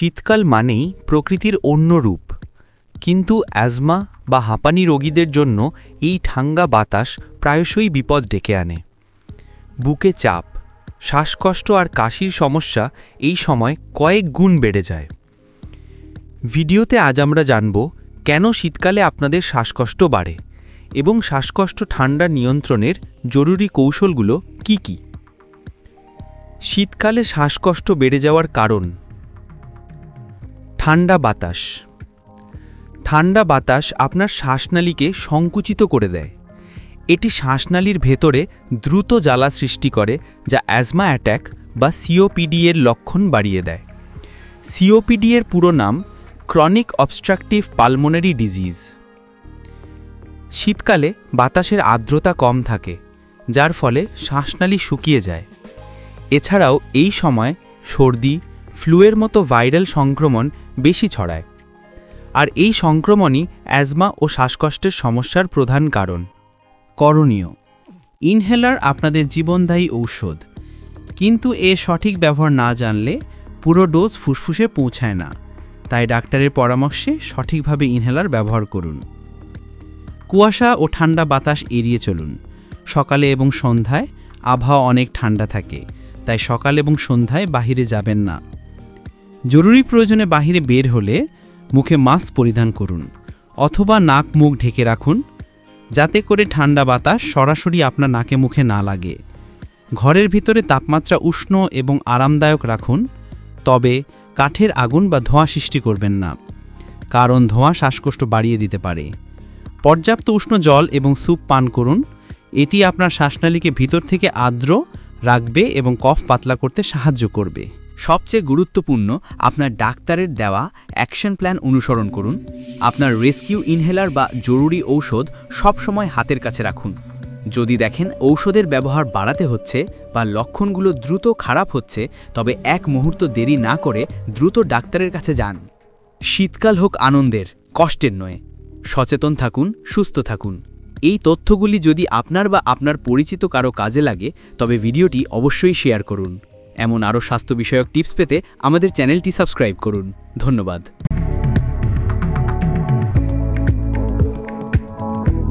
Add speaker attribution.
Speaker 1: শীতকাল মানেই প্রকৃতির অন্য রূপ, কিন্তু অ্যাজমা বা হাঁপানি রোগীদের জন্য এই ঠান্ডা বাতাস প্রায়শই বিপদ ডেকে আনে। বুকে চাপ, শ্বাসকষ্ট আর কাশির সমস্যা এই সময় কয়েক গুণ বেড়ে যায়। ভিডিওতে আজ আমরা জানব কেন শীতকালে আপনাদের শ্বাসকষ্ট বাড়ে এবং শ্বাসকষ্ট ঠান্ডা নিয়ন্ত্রণের জরুরি কৌশলগুলো কি কি। শীতকালে শ্বাসকষ্ট বেড়ে যাওয়ার কারণ: ঠান্ডা বাতাস। ঠান্ডা বাতাস আপনার শ্বাসনালীকে সংকুচিত করে দেয়। এটি শ্বাসনালীর ভেতরে দ্রুত জ্বালা সৃষ্টি করে, যা অ্যাজমা অ্যাট্যাক বা সিওপিডি এর লক্ষণ বাড়িয়ে দেয়। সিওপিডি এর পুরো নাম ক্রনিক অবস্ট্রাকটিভ পালমোনারি ডিজিজ। শীতকালে বাতাসের আর্দ্রতা কম থাকে, যার ফলে শ্বাসনালী শুকিয়ে যায়। এছাড়াও এই সময় সর্দি, ফ্লুয়ের মতো ভাইরাল সংক্রমণ বেশি ছড়ায়, আর এই সংক্রমণই অ্যাজমা ও শ্বাসকষ্টের সমস্যার প্রধান কারণ। করণীয়: ইনহেলার আপনাদের জীবনদায়ী ঔষধ, কিন্তু এর সঠিক ব্যবহার না জানলে পুরো ডোজ ফুসফুসে পৌঁছায় না। তাই ডাক্তারের পরামর্শে সঠিকভাবে ইনহেলার ব্যবহার করুন। কুয়াশা ও ঠান্ডা বাতাস এড়িয়ে চলুন। সকালে এবং সন্ধ্যায় আবহাওয়া অনেক ঠান্ডা থাকে, তাই সকাল এবং সন্ধ্যায় বাহিরে যাবেন না। জরুরি প্রয়োজনে বাহিরে বের হলে মুখে মাস্ক পরিধান করুন অথবা নাক মুখ ঢেকে রাখুন, যাতে করে ঠান্ডা বাতাস সরাসরি আপনার নাকে মুখে না লাগে। ঘরের ভিতরে তাপমাত্রা উষ্ণ এবং আরামদায়ক রাখুন, তবে কাঠের আগুন বা ধোঁয়া সৃষ্টি করবেন না, কারণ ধোঁয়া শ্বাসকষ্ট বাড়িয়ে দিতে পারে। পর্যাপ্ত উষ্ণ জল এবং স্যুপ পান করুন। এটি আপনার শ্বাসনালীকে ভিতর থেকে আর্দ্র রাখবে এবং কফ পাতলা করতে সাহায্য করবে।
Speaker 2: সবচেয়ে গুরুত্বপূর্ণ, আপনার ডাক্তারের দেওয়া অ্যাকশন প্ল্যান অনুসরণ করুন। আপনার রেস্কিউ ইনহেলার বা জরুরি ঔষধ সবসময় হাতের কাছে রাখুন। যদি দেখেন ঔষধের ব্যবহার বাড়াতে হচ্ছে বা লক্ষণগুলো দ্রুত খারাপ হচ্ছে, তবে এক মুহূর্ত দেরি না করে দ্রুত ডাক্তারের কাছে যান। শীতকাল হোক আনন্দের, কষ্টের নয়। সচেতন থাকুন, সুস্থ থাকুন। এই তথ্যগুলি যদি আপনার বা আপনার পরিচিত কারো কাজে লাগে, তবে ভিডিওটি অবশ্যই শেয়ার করুন। এমন আরও স্বাস্থ্য বিষয়ক টিপস পেতে আমাদের চ্যানেলটি সাবস্ক্রাইব করুন। ধন্যবাদ।